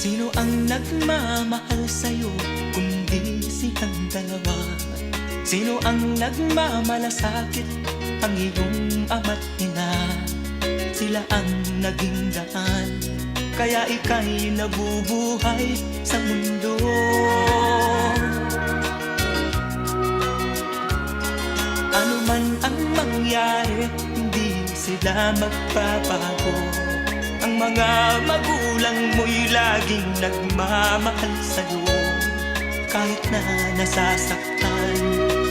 Sino ang nagmamahal sa'yo kundi silang dalawa? Sino ang nagmamalasakit, ang iyong ama't ina? Sila ang naging daan, kaya ika'y nabubuhay sa mundo. Ano man ang mangyari, hindi sila magbabago. Ang mga magulang mo'y laging nagmamahal sa'yo. Kahit na nasasaktan,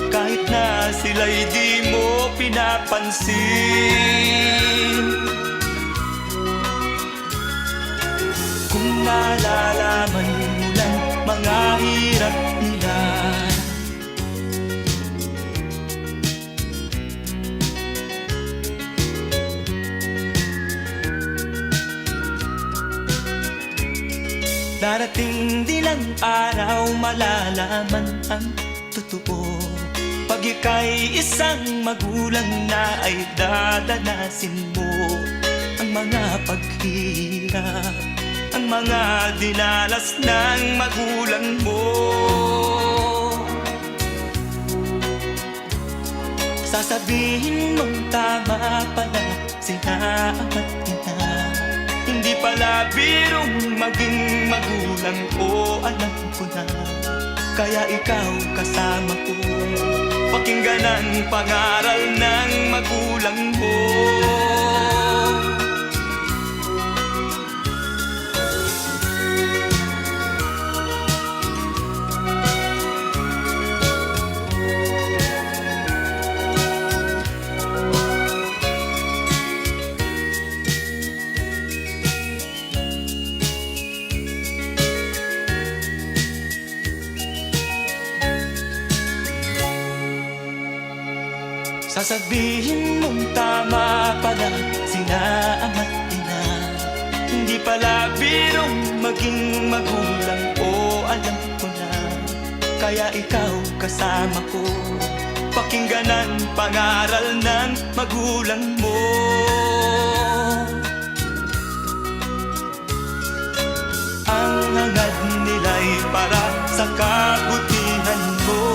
kahit na sila'y di mo pinapansin. Kung nalalaman mo lang mga hirap nila, darating din ang araw, malalaman ang totoo. Pag ika'y isang magulang na, ay dadanasin mo ang mga paghihirap, ang mga dinalas ng magulang mo. Sasabihin mong tama pala sila ama't ina. Hindi pala birong maging magulang ko, alam ko na. Kaya ikaw kasama ko, pakinggan ang pangaral ng magulang mo. Sasabihin mong tama pala sila ama't ina. Hindi pala birong maging magulang ko, alam ko na. Kaya ikaw kasama ko, pakinggan ang pangaral ng magulang mo. Ang hangad nila'y para sa kabutihan mo.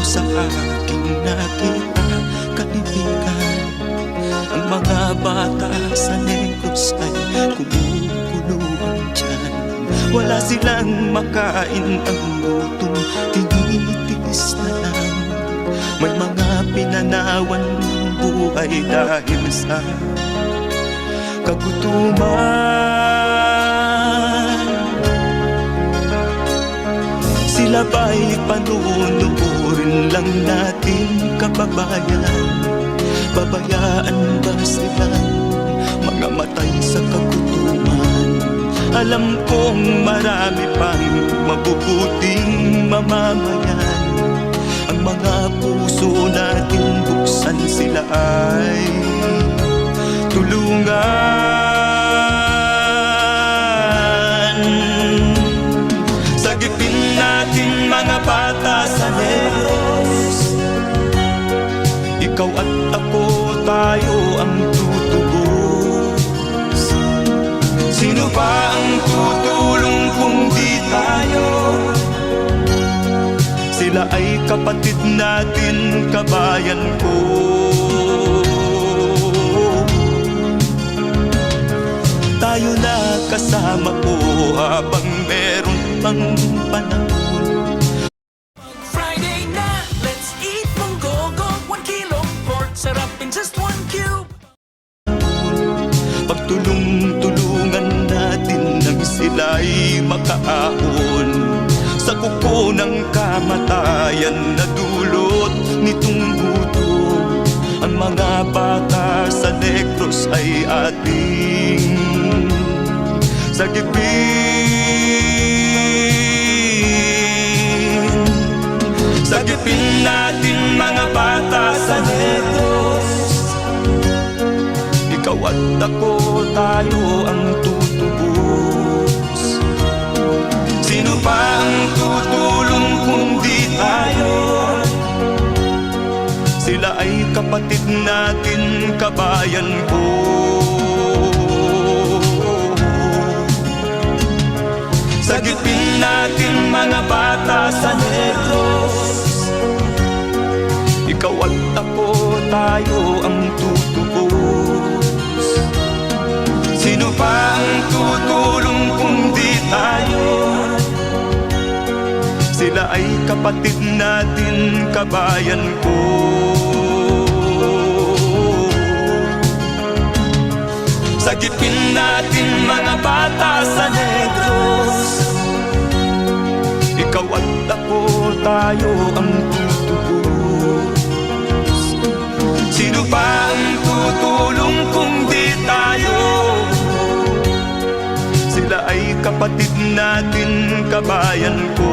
Sa aking nakita, kaibigan, ang mga bata sa Negros ay kumukuluhan dyan. Wala silang makain, ang gutom tinitiis na lang. May mga pinanawan ng buhay dahil sa kagutuman. Sila ba'y panunurin lang natin, kababayan? Babayaan ba silang mga matay sa kagutuman? Alam kong marami pang mabubuting mamamayan. Ang mga puso natin buksan, sila ay tulungan. Sagipin natin mga bata sa Negros. Ikaw at ako, tayo ang tutubos. Sino ba ang tutulong kung di tayo? Sila ay kapatid natin, kabayan ko. Tayo na kasama ko habang meron pang panahon. Friday na, let's eat monggogo. 1 kilong pork, sarap in just 1 cube. Pagtulong-tulungan natin nang sila'y makaahon sa kuko ng kamatayan na dulot nitong gutom. Ang mga bata sa Negros ay ating sagipin. Sagipin natin mga bata sa Negros. at ako, tayo ang tutubos. Sino pa ang tutulong kung di tayo? Sila ay kapatid natin, kabayan ko. Sagipin natin mga bata sa Negros. Ikaw at ako, tayo ang tutubos. Sino pa ang tutulong kung di tayo? Sila ay kapatid natin, kabayan ko. Sagipin natin mga bata sa Negros. Ikaw at ako, tayo ang tutubos. Sino pa ang tutulong kung di tayo? Sila ay kapatid natin, kabayan ko.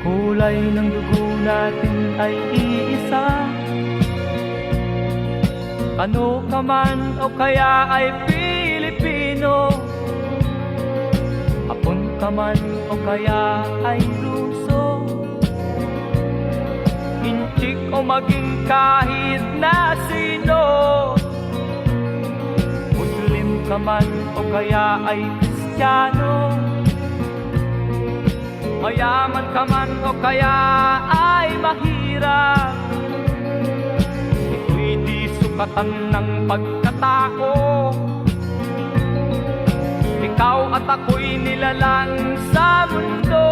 Kulay ng dugo natin ay iisa. Ano ka man o kaya ay Pilipino, Hapon ka man o kaya ay Ruso, Inchik o maging kahit na sino, Muslim ka man o kaya ay Kristiyano, mayaman ka man o kaya ay mahirap, ito'y di sukatan ng pagkatao. Ikaw at ako'y nilalang sa mundo.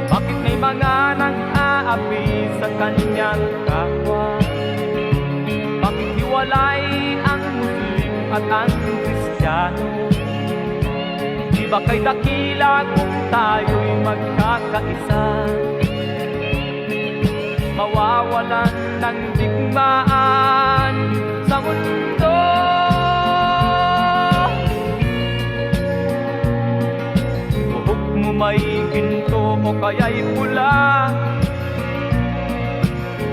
Bakit may mga nang-aapi sa kanyang kapwa? Bakit hiwalay ang Muslim at ang Kristiyano? Di ba kay dakila kung tayo'y magkakaisa? Mawawalan ng digmaan sa mundo. Buhok mo may ginto o kaya'y pula,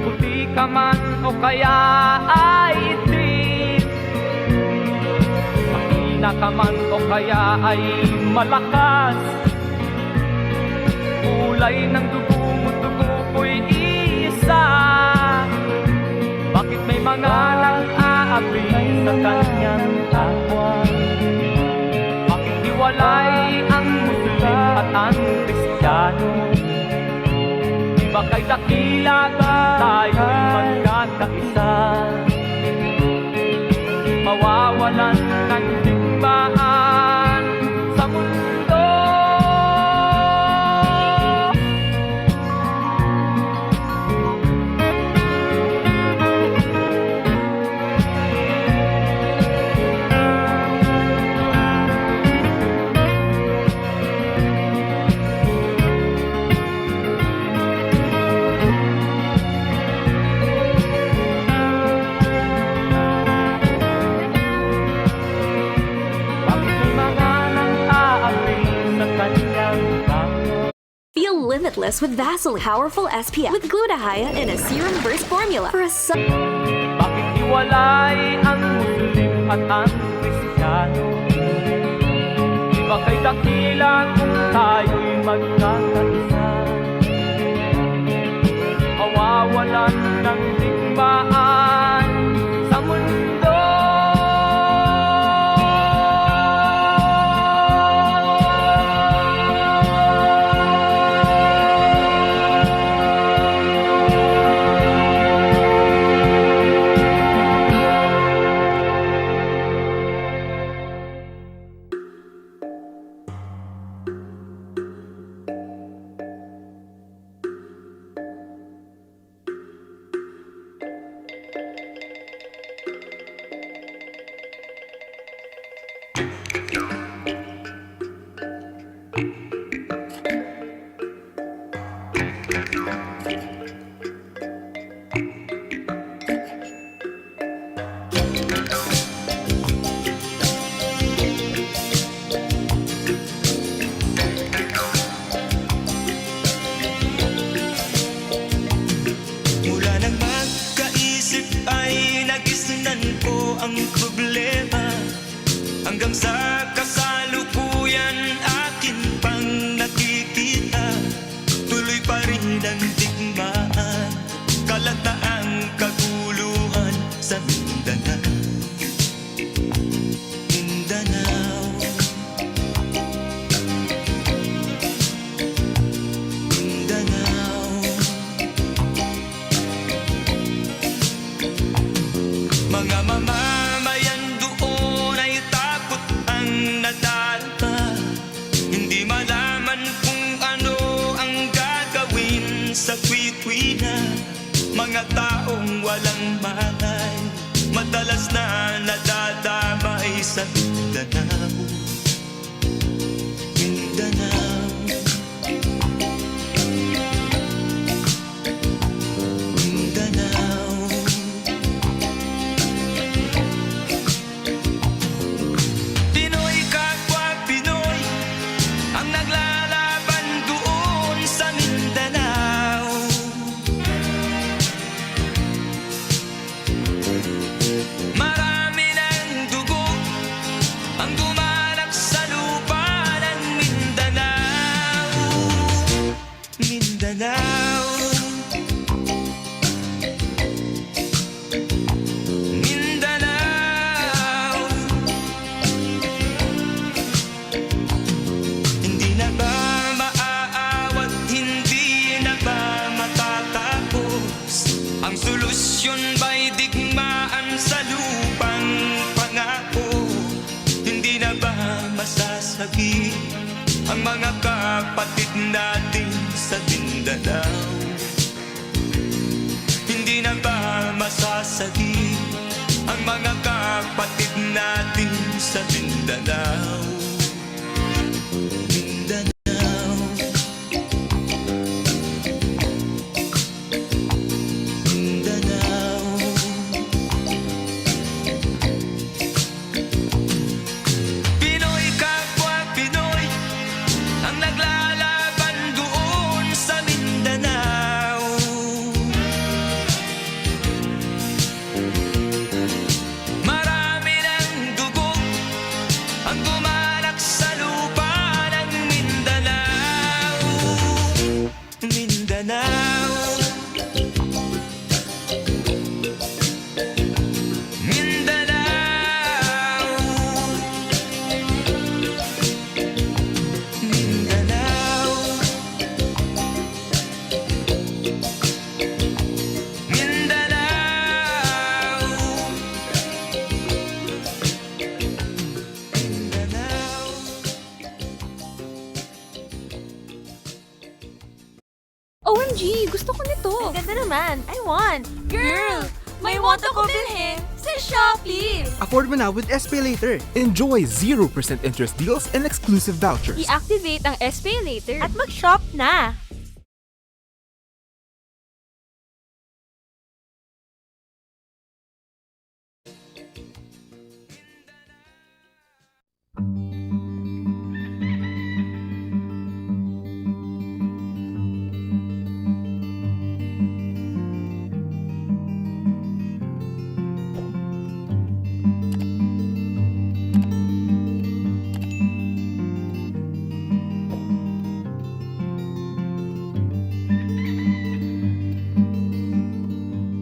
puti ka man o kaya ay itim, mahina ka man o kaya ay malakas, kulay ng dugo mo, dugo ko'y isa. Bakit may mga nang-aapi sa kanyang kapwa? Bakit hiwalay ang Muslim at ang Kristiyano? Di ba kay dakila tayo'y magkakaisa? Mawawalan ng digmaan sa mundo. Feel limitless with Vaseline Powerful SPF with glutathione in a serum burst formula for a Bakit hiwalay ang Muslim at ang Kristiyano? Di ba kay dakila kung tayo'y magkakaisa? Mawawalan ng digmaan sa mundo. ang problema. Hanggang sa kasalukuyan akin pang nakikita, tuloy pa rin ang digmaan, kalataang kaguluhan sa Mindanao. Mindanao, Mindanao. Mga mamamayan doon ay takot ang nadalpa, hindi malaman kung ano ang gagawin sa kwikwi na. Mga taong walang malay, madalas na nadadamay sa Mindanao. Mindanao, Mindanao. Pinoy kapwa Pinoy ang naglalaban doon sa Mindanao. Marami ng dugo ang dumalak sa lupa ng Mindanao. Mindanao, Mindanao. Hindi na ba maaawat, hindi na ba matatapos? Ang solusyon ba'y digmaan sa lupang pangako? Hindi na ba masasagi ang mga kapatid natin sa Mindanao? Hindi na ba masasagi ang mga kapatid natin sa Mindanao? Mindanao, Mindanao. Pinoy kapwa Pinoy ang naglalaban doon sa Mindanao. Marami ng dugo ang dumalak sa lupa ng Mindanao. Mindanao, Mindanao, Mindanao, Mindanao, Mindanao. OMG! Gusto ko nito! Ang ganda naman. I want. Girl! May want ako bilhin sa Shopee. Afford mo na with SPayLater. Enjoy 0% interest deals and exclusive vouchers. I-activate ang SPay later at mag-shop na.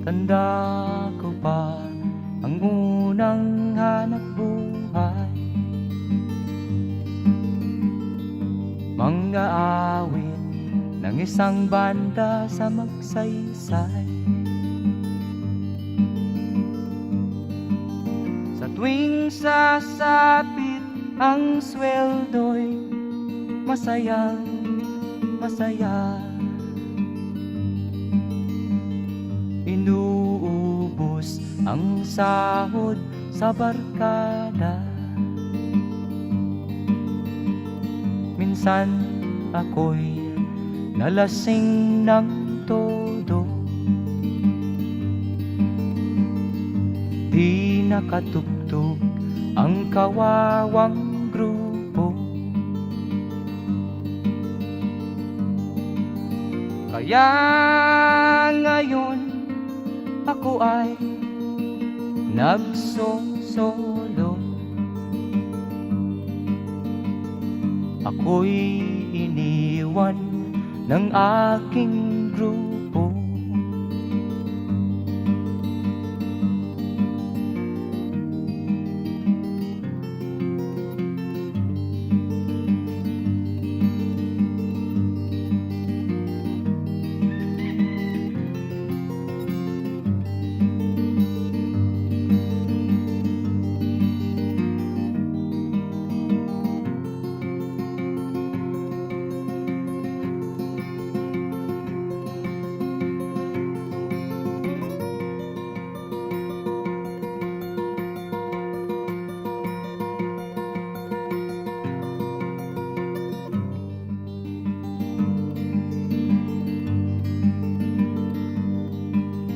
Tanda ko pa ang unang hanap buhay, mga awit ng isang banda sa magsaysay. Sa tuwing sasapit ang sweldo'y masayang masaya. Inuubos ang sahod sa barkada. Minsan ako'y nalasing ng todo, di nakatugtog ang kawawang grupo. Kaya ngayon ako ay nagsosolo. Ako'y iniwan ng aking grupo.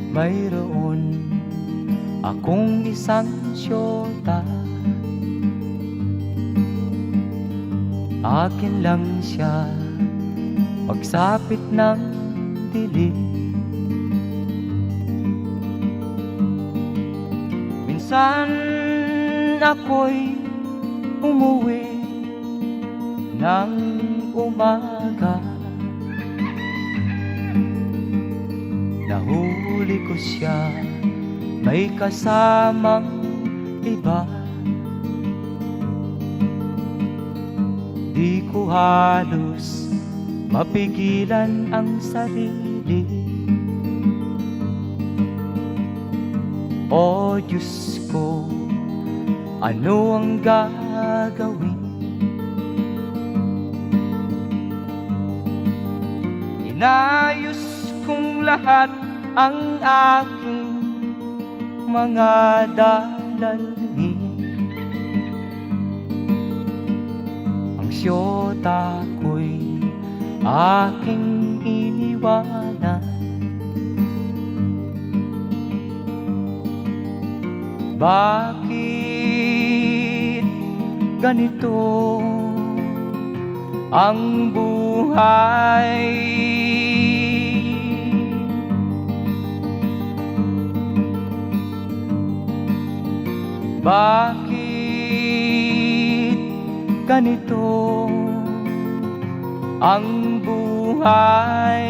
Mayroon akong isang syota, akin lang siya pagsapit ng dilim. Minsan ako'y umuwi ng umaga, nahuli ko siya may kasamang iba. Di ko halos mapigilan ang sarili. O Diyos ko, ano ang gagawin? Inayos kung lahat ang aking mga dadalhin. Ang syota ko'y aking iniwanan. Bakit ganito ang buhay? Bakit ganito ang buhay?